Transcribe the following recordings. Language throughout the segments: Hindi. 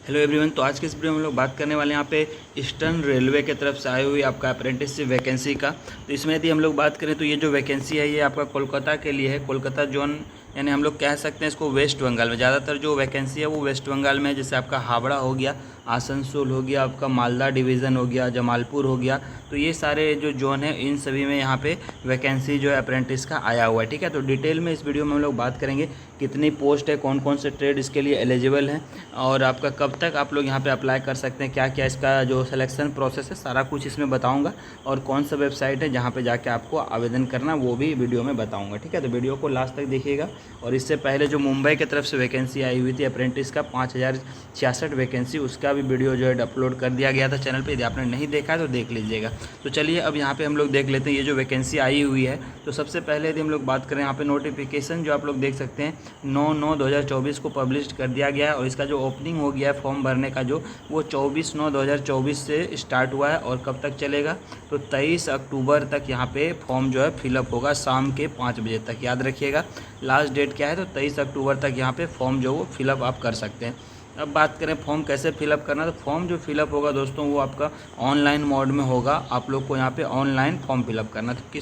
Hello everyone. तो आज के इस वीडियो में हम लोग बात करने वाले हैं यहाँ पे ईस्टर्न रेलवे की तरफ से आई हुई आपका अप्रेंटिसशिप वैकेंसी का। तो इसमें यदि हम लोग बात करें तो ये जो वैकेंसी है ये आपका कोलकाता के लिए है। कोलकाता जोन यानी हम लोग कह सकते हैं इसको वेस्ट बंगाल में। ज़्यादातर जो वैकेंसी है वो वेस्ट बंगाल में है, जैसे आपका हावड़ा हो गया, आसनसोल हो गया, आपका मालदा डिवीज़न हो गया, जमालपुर हो गया। तो ये सारे जो जोन है इन सभी में यहाँ पे वैकेंसी जो है अप्रेंटिस का आया हुआ है। ठीक है, तो डिटेल में इस वीडियो में हम लोग बात करेंगे कितनी पोस्ट है, कौन कौन से ट्रेड इसके लिए एलिजिबल हैं और आपका कब तक आप लोग यहाँ पे अप्लाई कर सकते हैं, क्या क्या इसका जो सिलेक्शन प्रोसेस है सारा कुछ इसमें बताऊँगा और कौन सा वेबसाइट है जहाँ पे जाके आपको आवेदन करना वो भी वीडियो में बताऊँगा। ठीक है, तो वीडियो को लास्ट तक देखिएगा। और इससे पहले जो मुंबई की तरफ से वैकेंसी आई हुई थी अप्रेंटिस का 5066 वैकेंसी, उसका भी वीडियो जो है अपलोड कर दिया गया था चैनल पे। यदि आपने नहीं देखा है तो देख लीजिएगा। तो चलिए अब यहाँ पे हम लोग देख लेते हैं ये जो वैकेंसी आई हुई है। तो सबसे पहले यदि हम लोग बात करें यहाँ पे नोटिफिकेशन जो आप लोग देख सकते हैं 9/9/2024 को पब्लिश कर दिया गया है और इसका जो ओपनिंग हो गया है फॉर्म भरने का जो वो 24/9/2024 से स्टार्ट हुआ है और कब तक चलेगा तो 23 अक्टूबर तक यहाँ पे फॉर्म जो है फिलअप होगा शाम के 5 बजे तक। याद रखिएगा लास्ट डेट क्या है तो 23 अक्टूबर तक यहाँ पे फॉर्म जो वो फिलअप आप कर सकते हैं। अब बात करें फॉर्म कैसे फिलअप करना, तो फॉर्म जो फिलअप होगा दोस्तों वो आपका ऑनलाइन मोड में होगा। आप लोग को यहाँ पे ऑनलाइन फॉर्म फिलअप करना, तो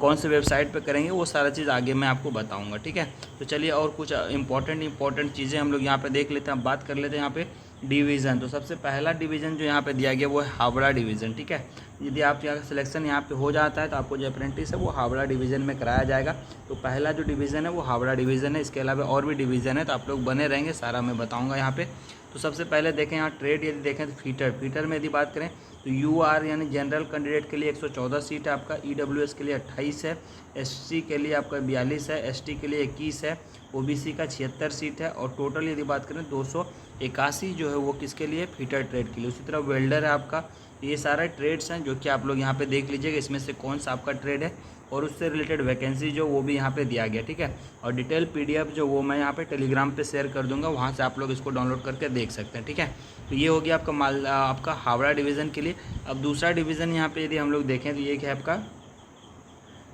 कौन से वेबसाइट पे करेंगे वो सारा चीज़ आगे मैं आपको बताऊंगा। ठीक है, तो चलिए और कुछ इंपॉर्टेंट चीज़ें हम लोग यहाँ पे देख लेते हैं। बात कर लेते हैं यहाँ पे डिवीज़न। तो सबसे पहला डिवीज़न जो यहाँ पे दिया गया वो है हावड़ा डिवीज़न। ठीक है, यदि आप यहाँ सिलेक्शन यहाँ पे हो जाता है तो आपको जो अप्रेंटिस है वो हावड़ा डिवीज़न में कराया जाएगा। तो पहला जो डिवीज़न है वो हावड़ा डिवीज़न है। इसके अलावा और भी डिवीज़न है, तो आप लोग बने रहेंगे, सारा मैं बताऊँगा यहाँ पे। तो सबसे पहले देखें यहाँ ट्रेड, यदि देखें तो फीटर में यदि बात करें तो UR यानी जनरल कैंडिडेट के लिए 114 सीट है आपका, EWS के लिए 28 है, SC के लिए आपका 42 है, ST के लिए 21 है, OBC का 76 सीट है और टोटल यदि बात करें 281 जो है वो किसके लिए फीटर ट्रेड के लिए। उसी तरह वेल्डर है आपका। ये सारे ट्रेड्स हैं जो कि आप लोग यहाँ पे देख लीजिएगा इसमें से कौन सा आपका ट्रेड है और उससे रिलेटेड वैकेंसी जो वो भी यहाँ पे दिया गया। ठीक है, और डिटेल PDF जो वो मैं यहाँ पे टेलीग्राम पे शेयर कर दूंगा, वहाँ से आप लोग इसको डाउनलोड करके देख सकते हैं। ठीक है, तो ये हो गया आपका आपका हावड़ा डिवीज़न के लिए। अब दूसरा डिवीज़न यहाँ पे यदि हम लोग देखें तो ये क्या है आपका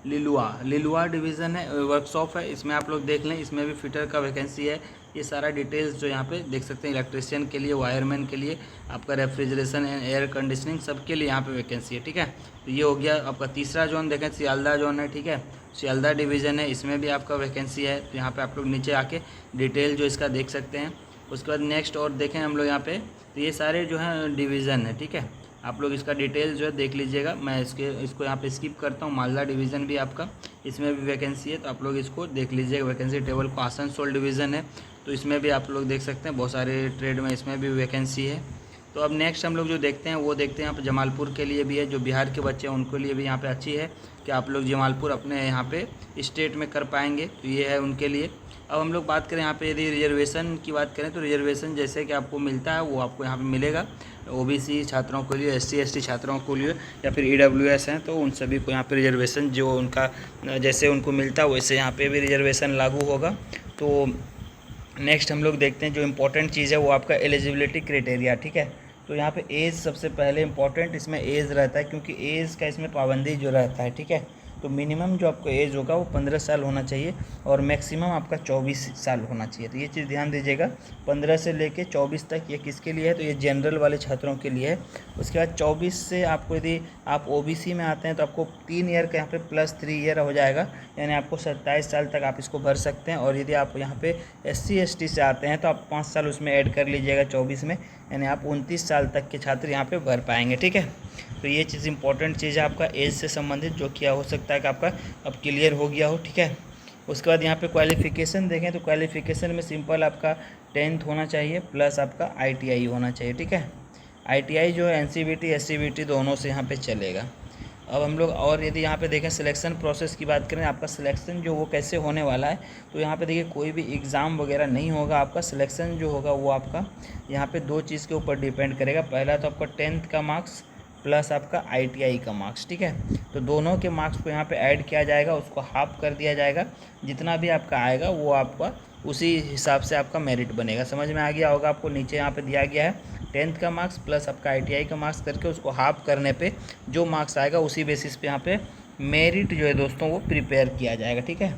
लिलुआ डिवीज़न है, वर्कशॉप है। इसमें आप लोग देख लें, इसमें भी फिटर का वैकेंसी है। ये सारा डिटेल्स जो यहाँ पे देख सकते हैं इलेक्ट्रिशियन के लिए, वायरमैन के लिए, आपका रेफ्रिजरेशन एंड एयर कंडीशनिंग सबके लिए यहाँ पे वैकेंसी है। ठीक है, तो ये हो गया आपका तीसरा जोन। देखें सियालदा जोन है। ठीक है, सियालदा डिवीज़न है, इसमें भी आपका वैकेंसी है। तो यहाँ पर आप लोग नीचे आके डिटेल जो इसका देख सकते हैं। उसके बाद नेक्स्ट और देखें हम लोग यहाँ पे, तो ये सारे जो हैं डिवीज़न है। ठीक है, आप लोग इसका डिटेल जो है देख लीजिएगा। मैं इसको यहाँ पे स्किप करता हूँ। मालदा डिवीज़न भी आपका, इसमें भी वैकेंसी है, तो आप लोग इसको देख लीजिएगा वैकेंसी टेबल को। आसनसोल डिवीज़न है तो इसमें भी आप लोग देख सकते हैं बहुत सारे ट्रेड में इसमें भी वैकेंसी है। तो अब नेक्स्ट हम लोग जो देखते हैं वो देखते हैं यहाँ पे जमालपुर के लिए भी है, जो बिहार के बच्चे हैं उनके लिए भी यहाँ पे अच्छी है कि आप लोग जमालपुर अपने यहाँ पे स्टेट में कर पाएंगे, तो ये है उनके लिए। अब हम लोग बात करें यहाँ पे यदि रिजर्वेशन की बात करें तो रिजर्वेशन जैसे कि आपको मिलता है वो आपको यहाँ पे मिलेगा। OBC छात्रों के लिए, SC ST छात्रों के लिए या फिर EWS हैं तो उन सभी को यहाँ पे रिजर्वेशन जो उनका जैसे उनको मिलता है वैसे यहाँ पे भी रिजर्वेशन लागू होगा। तो नेक्स्ट हम लोग देखते हैं जो इम्पोर्टेंट चीज़ है वो आपका एलिजिबिलिटी क्राइटेरिया। ठीक है, तो यहाँ पे एज सबसे पहले इम्पॉर्टेंट इसमें एज रहता है, क्योंकि एज का इसमें पाबंदी जो रहता है। ठीक है, तो मिनिमम जो आपको एज होगा वो 15 साल होना चाहिए और मैक्सिमम आपका 24 साल होना चाहिए। तो ये चीज़ ध्यान दीजिएगा, 15 से लेके 24 तक ये किसके लिए है तो ये जनरल वाले छात्रों के लिए है। उसके बाद 24 से आपको यदि आप OBC में आते हैं तो आपको 3 ईयर का यहाँ पे +3 ईयर हो जाएगा, यानी आपको 27 साल तक आप इसको भर सकते हैं। और यदि आप यहाँ पे SC ST से आते हैं तो आप 5 साल उसमें ऐड कर लीजिएगा 24 में, यानी आप 29 साल तक के छात्र यहाँ पे भर पाएंगे। ठीक है, तो ये चीज़ इंपॉर्टेंट चीज़ है आपका एज से संबंधित, जो कि हो सकता है कि आपका अब क्लियर हो गया हो। ठीक है, उसके बाद यहाँ पे क्वालिफ़िकेशन देखें तो क्वालिफ़िकेशन में सिंपल आपका 10th होना चाहिए प्लस आपका ITI होना चाहिए। ठीक है, ITI जो है NCVT SCVT दोनों से यहाँ पे चलेगा। अब हम लोग और यदि यहाँ पे देखें सिलेक्शन प्रोसेस की बात करें, आपका सिलेक्शन जो वो कैसे होने वाला है तो यहाँ पे देखिए कोई भी एग्ज़ाम वगैरह नहीं होगा। आपका सिलेक्शन जो होगा वो आपका यहाँ पे 2 चीज़ के ऊपर डिपेंड करेगा। पहला तो आपका 10th का मार्क्स प्लस आपका ITI का मार्क्स। ठीक है, तो दोनों के मार्क्स को यहाँ पे ऐड किया जाएगा, उसको हाफ कर दिया जाएगा। जितना भी आपका आएगा वो आपका उसी हिसाब से आपका मेरिट बनेगा। समझ में आ गया होगा आपको, नीचे यहाँ पे दिया गया है 10th का मार्क्स प्लस आपका ITI का मार्क्स करके उसको हाफ करने पे जो मार्क्स आएगा उसी बेसिस पे यहाँ पे मेरिट जो है दोस्तों वो प्रिपेयर किया जाएगा। ठीक है,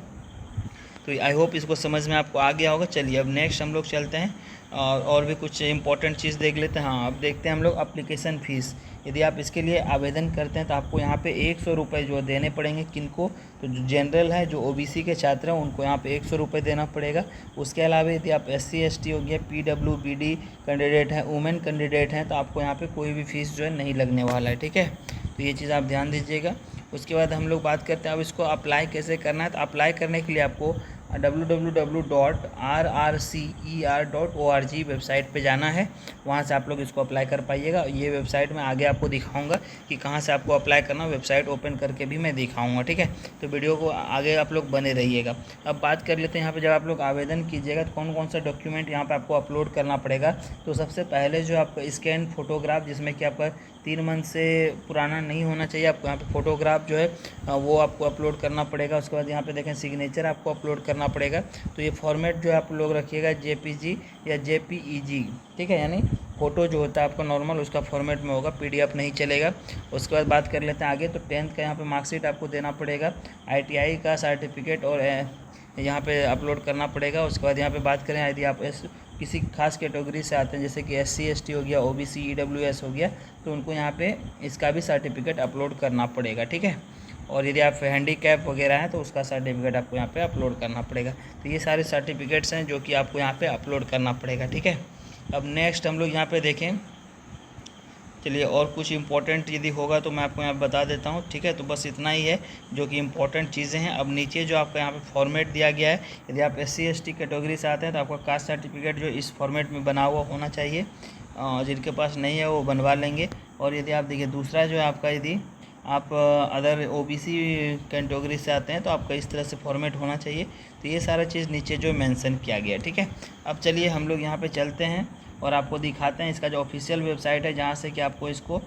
तो आई होप इसको समझ में आपको आ गया होगा। चलिए अब नेक्स्ट हम लोग चलते हैं और भी कुछ इंपॉर्टेंट चीज़ देख लेते हैं। हाँ, अब देखते हैं हम लोग एप्लीकेशन फ़ीस। यदि आप इसके लिए आवेदन करते हैं तो आपको यहाँ पे 100 रुपये जो देने पड़ेंगे। किनको? तो जो जनरल है, जो ओबीसी के छात्र हैं, उनको यहाँ पे 100 रुपये देना पड़ेगा। उसके अलावा यदि आप SC ST हो गया, PWBD कैंडिडेट हैं, वुमेन कैंडिडेट हैं, तो आपको यहाँ पे कोई भी फ़ीस जो है नहीं लगने वाला है, ठीक है। तो ये चीज़ आप ध्यान दीजिएगा। उसके बाद हम लोग बात करते हैं अब इसको अप्लाई कैसे करना है। तो अप्लाई करने के लिए आपको www.rrcer.org वेबसाइट पे जाना है। वहाँ से आप लोग इसको अप्लाई कर पाइएगा। ये वेबसाइट मैं आगे आपको दिखाऊंगा कि कहाँ से आपको अप्लाई करना, वेबसाइट ओपन करके भी मैं दिखाऊंगा, ठीक है। तो वीडियो को आगे आप लोग बने रहिएगा। अब बात कर लेते हैं यहाँ पे जब आप लोग आवेदन कीजिएगा तो कौन कौन सा डॉक्यूमेंट यहाँ पे आपको अपलोड करना पड़ेगा। तो सबसे पहले जो आपका स्कैन फोटोग्राफ, जिसमें कि आपका 3 मंथ से पुराना नहीं होना चाहिए, आपको यहाँ पे फोटोग्राफ जो है वो आपको अपलोड करना पड़ेगा। उसके बाद यहाँ पे देखें सिग्नेचर आपको अपलोड करना पड़ेगा। तो ये फॉर्मेट जो है आप लोग रखिएगा JPG या JPEG, ठीक है। यानी फ़ोटो जो होता है आपका नॉर्मल, उसका फॉर्मेट में होगा, PDF नहीं चलेगा। उसके बाद बात कर लेते हैं आगे। तो 10th का यहाँ पे मार्कशीट आपको देना पड़ेगा, ITI का सर्टिफिकेट और यहाँ पे अपलोड करना पड़ेगा। उसके बाद यहाँ पे बात करें यदि आप किसी खास कैटेगरी से आते हैं, जैसे कि SC ST हो गया, OBC EWS हो गया, तो उनको यहाँ पे इसका भी सर्टिफिकेट अपलोड करना पड़ेगा, ठीक है। और यदि आप हैंडीकैप वगैरह हैं तो उसका सर्टिफिकेट आपको यहाँ पे अपलोड करना पड़ेगा। तो ये सारे सर्टिफिकेट्स हैं जो कि आपको यहाँ पे अपलोड करना पड़ेगा, ठीक है। अब नेक्स्ट हम लोग यहाँ पे देखें, चलिए, और कुछ इंपॉर्टेंट यदि होगा तो मैं आपको यहाँ बता देता हूँ, ठीक है। तो बस इतना ही है जो कि इंपॉर्टेंट चीज़ें हैं। अब नीचे जो आपका यहाँ पे फॉर्मेट दिया गया है, यदि आप SC ST कैटेगरी से आते हैं तो आपका कास्ट सर्टिफिकेट जो इस फॉर्मेट में बना हुआ होना चाहिए। जिनके पास नहीं है वो बनवा लेंगे। और यदि आप देखिए दूसरा जो है आपका, यदि आप अदर OBC कैटेगरी से आते हैं तो आपका इस तरह से फॉर्मेट होना चाहिए। तो ये सारा चीज़ नीचे जो मेंशन किया गया है, ठीक है। अब चलिए हम लोग यहाँ पे चलते हैं और आपको दिखाते हैं इसका जो ऑफिशियल वेबसाइट है, जहाँ से कि आपको इसको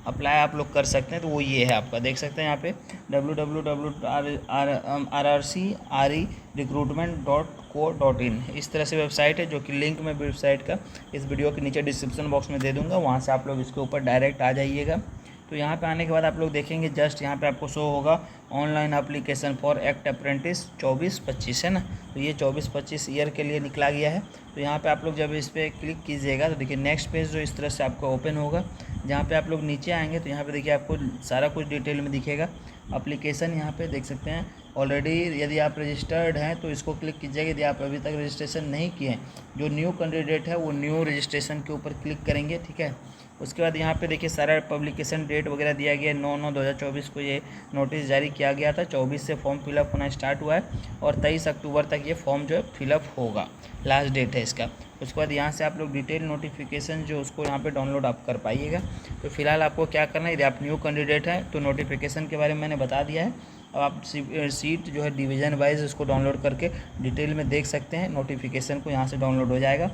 अप्लाई आप लोग कर सकते हैं। तो वो ये है, आपका देख सकते हैं यहाँ पे www.rrcerecruitment.co.in इस तरह से वेबसाइट है, जो कि लिंक मैं वेबसाइट का इस वीडियो के नीचे डिस्क्रिप्शन बॉक्स में दे दूँगा। वहाँ से आप लोग इसके ऊपर डायरेक्ट आ जाइएगा। तो यहाँ पे आने के बाद आप लोग देखेंगे जस्ट यहाँ पे आपको शो होगा online application for act apprentice 24-25 है ना। तो ये 24-25 ईयर के लिए निकला गया है। तो यहाँ पे आप लोग जब इस पर क्लिक कीजिएगा तो देखिए नेक्स्ट पेज जो इस तरह से आपका ओपन होगा, जहाँ पे आप लोग नीचे आएंगे तो यहाँ पे देखिए आपको सारा कुछ डिटेल में दिखेगा। एप्लीकेशन यहाँ पे देख सकते हैं ऑलरेडी, यदि आप रजिस्टर्ड हैं तो इसको क्लिक कीजिएगा। यदि आप अभी तक रजिस्ट्रेशन नहीं किए हैं, जो न्यू कैंडिडेट है वो न्यू रजिस्ट्रेशन के ऊपर क्लिक करेंगे, ठीक है। उसके बाद यहाँ पे देखिए सारा पब्लिकेशन डेट वगैरह दिया गया है। 9/9/2024 को ये नोटिस जारी किया गया था। 24 से फॉर्म फिलअप होना स्टार्ट हुआ है और 23 अक्टूबर तक ये फॉर्म जो है फिलअप होगा, लास्ट डेट है इसका। उसके बाद यहाँ से आप लोग डिटेल नोटिफिकेशन जो उसको यहाँ पे डाउनलोड आप कर पाइएगा। तो फिलहाल आपको क्या करना है, यदि आप न्यू कैंडिडेट हैं तो नोटिफिकेशन के बारे में मैंने बता दिया है। अब आप सीट जो है डिवीज़न वाइज उसको डाउनलोड करके डिटेल में देख सकते हैं। नोटिफिकेशन को यहाँ से डाउनलोड हो जाएगा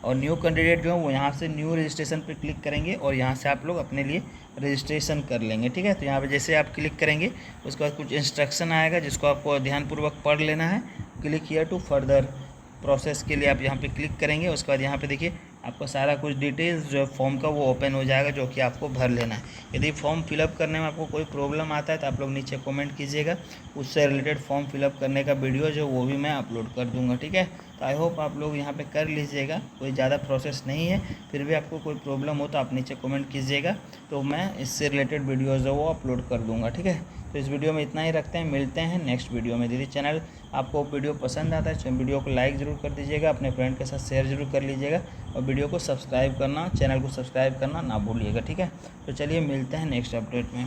और न्यू कैंडिडेट जो है वो यहाँ से न्यू रजिस्ट्रेशन पे क्लिक करेंगे और यहाँ से आप लोग अपने लिए रजिस्ट्रेशन कर लेंगे, ठीक है। तो यहाँ पे जैसे आप क्लिक करेंगे उसके बाद कुछ इंस्ट्रक्शन आएगा जिसको आपको ध्यानपूर्वक पढ़ लेना है। Click here to further process के लिए आप यहाँ पे क्लिक करेंगे। उसके बाद यहाँ पे देखिए आपको सारा कुछ डिटेल्स जो है फॉर्म का वो ओपन हो जाएगा, जो कि आपको भर लेना है। यदि फॉर्म फिलअप करने में आपको कोई प्रॉब्लम आता है तो आप लोग नीचे कमेंट कीजिएगा, उससे रिलेटेड फॉर्म फिलअप करने का वीडियो जो वो भी मैं अपलोड कर दूंगा, ठीक है। तो आई होप आप लोग यहाँ पे कर लीजिएगा, कोई ज़्यादा प्रोसेस नहीं है। फिर भी आपको कोई प्रॉब्लम हो तो आप नीचे कमेंट कीजिएगा, तो मैं इससे रिलेटेड वीडियोज़ है वो अपलोड कर दूँगा, ठीक है। तो इस वीडियो में इतना ही रखते हैं, मिलते हैं नेक्स्ट वीडियो में। यदि चैनल आपको वीडियो पसंद आता है तो वीडियो को लाइक ज़रूर कर दीजिएगा, अपने फ्रेंड के साथ शेयर ज़रूर कर लीजिएगा और वीडियो को सब्सक्राइब करना, चैनल को सब्सक्राइब करना ना भूलिएगा, ठीक है। तो चलिए मिलते हैं नेक्स्ट अपडेट में।